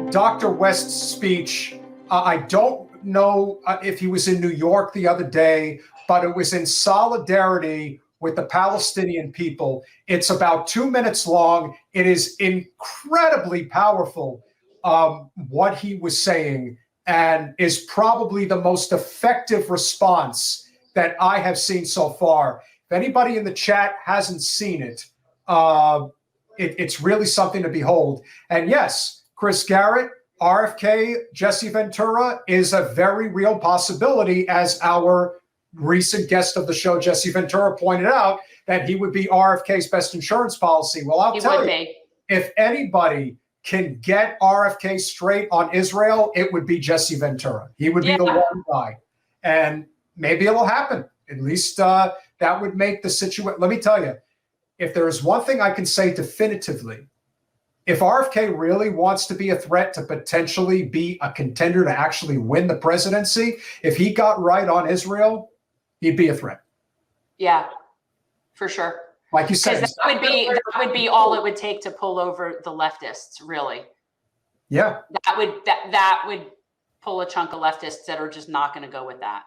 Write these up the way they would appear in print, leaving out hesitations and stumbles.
Dr. West's speech, I don't know if he was in New York the other day, but it was in solidarity with the Palestinian people. It's about 2 minutes long. It is incredibly powerful, what he was saying, and is probably the most effective response that I have seen so far. If anybody in the chat hasn't seen it, it's really something to behold. And yes, Chris Garrett, RFK, Jesse Ventura is a very real possibility, as our recent guest of the show, Jesse Ventura, pointed out, that he would be RFK's best insurance policy. Well, I'll tell you, if anybody can get RFK straight on Israel, it would be Jesse Ventura. He would be the one guy. And maybe it'll happen. At least that would make the situation. Let me tell you, if there is one thing I can say definitively, if RFK really wants to be a threat to potentially be a contender to actually win the presidency, if he got right on Israel, he'd be a threat. Yeah, for sure. Like you said, that would be all it would take to pull over the leftists, really. Yeah. That would pull a chunk of leftists that are just not going to go with that.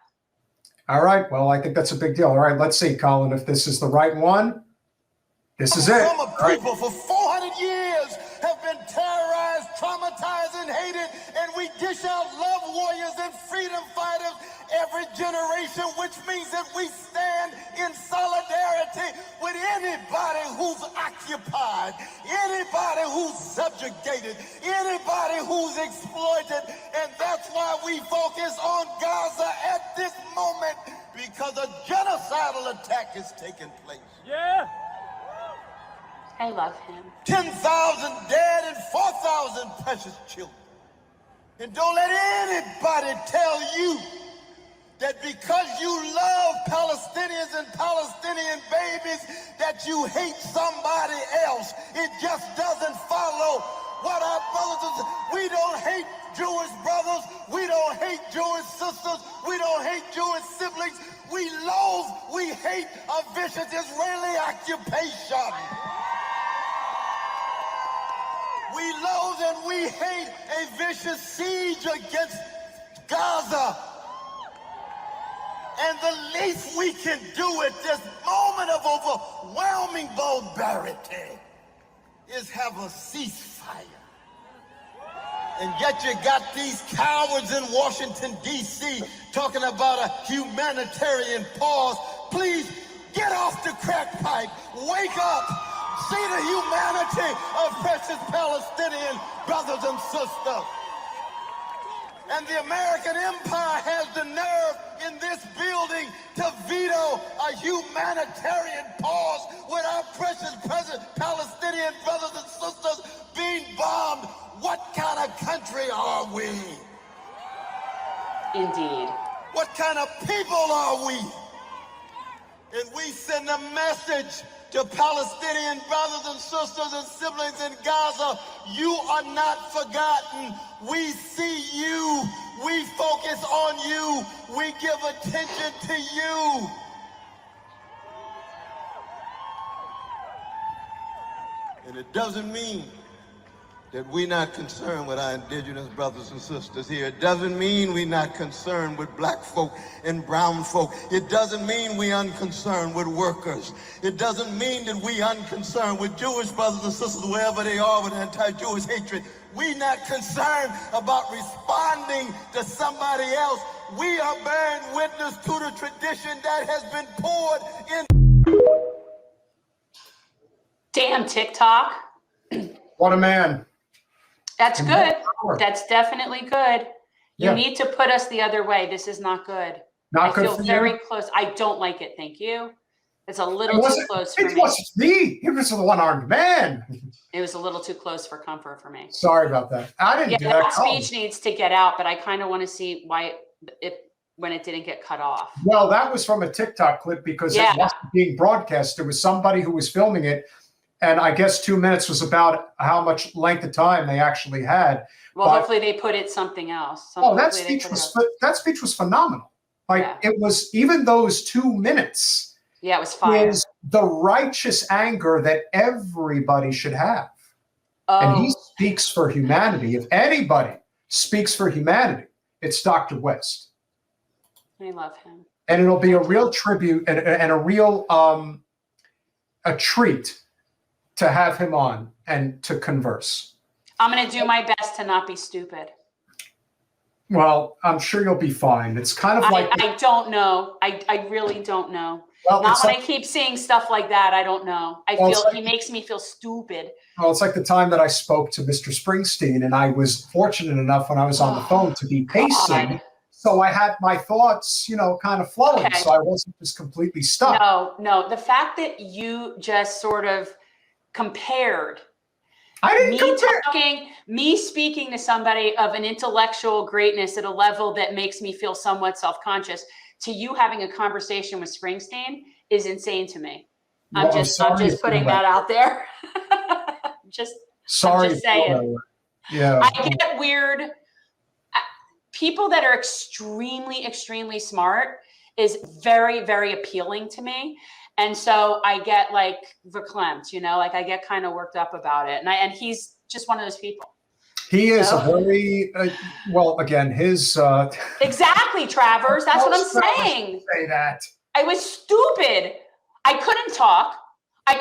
All right. Well, I think that's a big deal. All right. Let's see, Colin, if this is the right one. This is it. Some people for 400 years have been terrorized, traumatized, and hated, and we dish out love warriors and freedom fighters every generation, which means that we stand in solidarity with anybody who's occupied, anybody who's subjugated, anybody who's exploited, and that's why we focus on Gaza at this moment, because a genocidal attack is taking place. Yeah. I love him. 10,000 dead and 4,000 precious children. And don't let anybody tell you that because you love Palestinians and Palestinian babies that you hate somebody else. It just doesn't follow what our brothers and sisters. We don't hate Jewish brothers. We don't hate Jewish sisters. We don't hate Jewish siblings. We hate a vicious Israeli occupation. We loathe and we hate a vicious siege against Gaza. And the least we can do at this moment of overwhelming barbarity is have a ceasefire. And yet you got these cowards in Washington, D.C. talking about a humanitarian pause. Please get off the crack pipe. Wake up. See the humanity of precious Palestinian brothers and sisters. And the American empire has the nerve in this building to veto a humanitarian pause with our precious Palestinian brothers and sisters being bombed. What kind of country are we? Indeed. What kind of people are we? And we send a message to Palestinian brothers and sisters and siblings in Gaza: you are not forgotten. We see you. We focus on you. We give attention to you. And it doesn't mean that we're not concerned with our indigenous brothers and sisters here. It doesn't mean we're not concerned with black folk and brown folk. It doesn't mean we're unconcerned with workers. It doesn't mean that we're unconcerned with Jewish brothers and sisters, wherever they are, with anti-Jewish hatred. We're not concerned about responding to somebody else. We are bearing witness to the tradition that has been poured in. Damn TikTok. What a man. That's good. That's definitely good. You need to put us the other way. This is not good. Not good. I feel very close. I don't like it. Thank you. It's a little too close for me. It wasn't me. It was the one-armed man. It was a little too close for comfort for me. Sorry about that. I didn't do that. That speech needs to get out, but I kind of want to see why when it didn't get cut off. Well, that was from a TikTok clip because it wasn't being broadcast. There was somebody who was filming it. And I guess 2 minutes was about how much length of time they actually had. Well, hopefully they put it something else. That speech was phenomenal. It was, even those 2 minutes. Yeah, it was fire. Is the righteous anger that everybody should have. And he Oh, speaks for humanity. If anybody speaks for humanity, it's Dr. West. I love him. And it'll be a real tribute and a real a treat to have him on and to converse. I'm going to do my best to not be stupid. Well, I'm sure you'll be fine. It's kind of like I don't know. I really don't know. Well, Not when like, I keep seeing stuff like that. I don't know. He makes me feel stupid. Well, it's like the time that I spoke to Mr. Springsteen, and I was fortunate enough when I was on the phone to be pacing. God. So I had my thoughts, kind of flowing. Okay. So I wasn't just completely stuck. No. The fact that you just sort of compared I didn't compare. me speaking to somebody of an intellectual greatness at a level that makes me feel somewhat self-conscious to you having a conversation with Springsteen is insane to me. Well, I'm just putting that out there. I'm just saying. Yeah. I get weird. People that are extremely, extremely smart is very, very appealing to me. And so I get like verklempt, like I get kind of worked up about it. And he's just one of those people. He is a very, again, his... Exactly, Travers. That's what I'm saying. Say that. I was stupid. I couldn't talk. I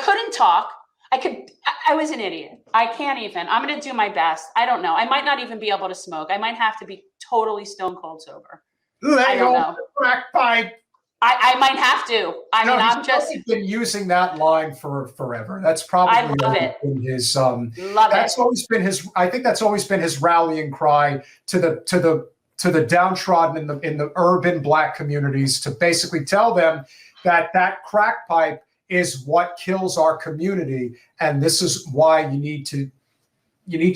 was an idiot. I can't even. I'm going to do my best. I don't know. I might not even be able to smoke. I might have to be totally stone cold sober. I don't know. Crack pipe. I might have to. I'm just been using that line for forever. That's probably I love it. Been his always been his. I think that's always been his rallying cry to the downtrodden in the urban Black communities, to basically tell them that crack pipe is what kills our community, and this is why you need to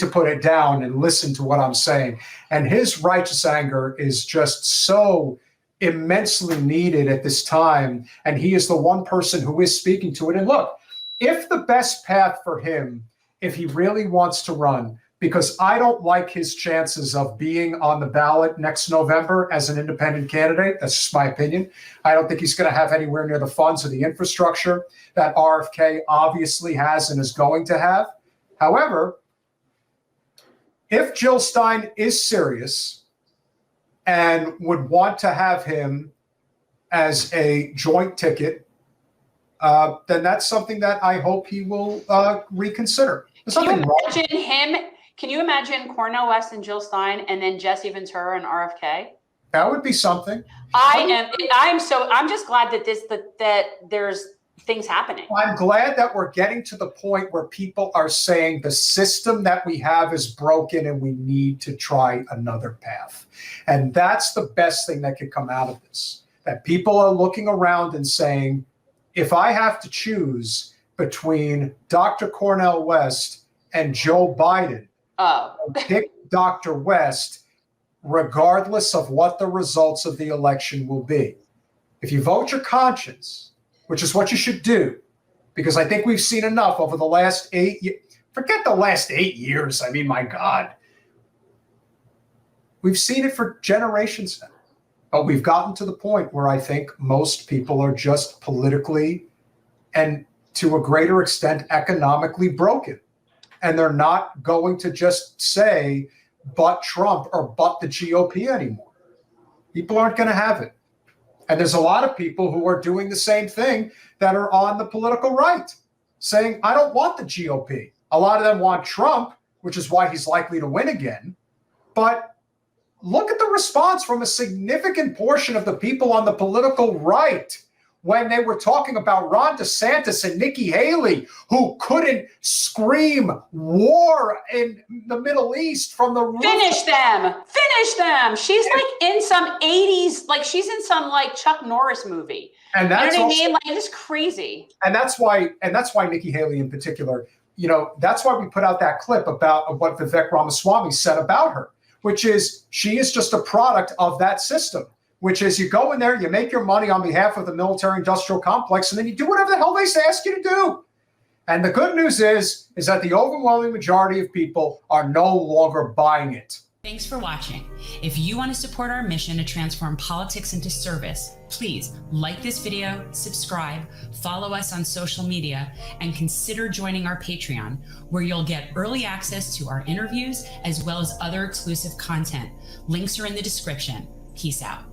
put it down and listen to what I'm saying. And his righteous anger is just so immensely needed at this time, and he is the one person who is speaking to it. And look, if the best path for him, if he really wants to run, because I don't like his chances of being on the ballot next November as an independent candidate. That's just my opinion. I don't think he's going to have anywhere near the funds or the infrastructure that RFK obviously has and is going to have. However, if Jill Stein is serious and would want to have him as a joint ticket, then that's something that I hope he will reconsider. Can you imagine Cornel West and Jill Stein and then Jesse Ventura and RFK? That would be something. I'm just glad that there's things happening. I'm glad that we're getting to the point where people are saying the system that we have is broken and we need to try another path. And that's the best thing that could come out of this. That people are looking around and saying, if I have to choose between Dr. Cornel West and Joe Biden, I'll pick Dr. West, regardless of what the results of the election will be. If you vote your conscience, which is what you should do, because I think we've seen enough over the last 8 years. Forget the last 8 years. I mean, my God. We've seen it for generations now. But we've gotten to the point where I think most people are just politically and to a greater extent economically broken. And they're not going to just say, but Trump or but the GOP anymore. People aren't going to have it. And there's a lot of people who are doing the same thing that are on the political right, saying, I don't want the GOP. A lot of them want Trump, which is why he's likely to win again. But look at the response from a significant portion of the people on the political right when they were talking about Ron DeSantis and Nikki Haley, who couldn't scream war in the Middle East from the roof. Finish them. She's like in some 80s, like she's in some like Chuck Norris movie. And that's you know what I mean? Like it's crazy. And that's why Nikki Haley in particular, that's why we put out that clip about what Vivek Ramaswamy said about her, which is she is just a product of that system. Which is you go in there, you make your money on behalf of the military-industrial complex, and then you do whatever the hell they ask you to do. And the good news is that the overwhelming majority of people are no longer buying it. Thanks for watching. If you want to support our mission to transform politics into service, please like this video, subscribe, follow us on social media, and consider joining our Patreon, where you'll get early access to our interviews as well as other exclusive content. Links are in the description. Peace out.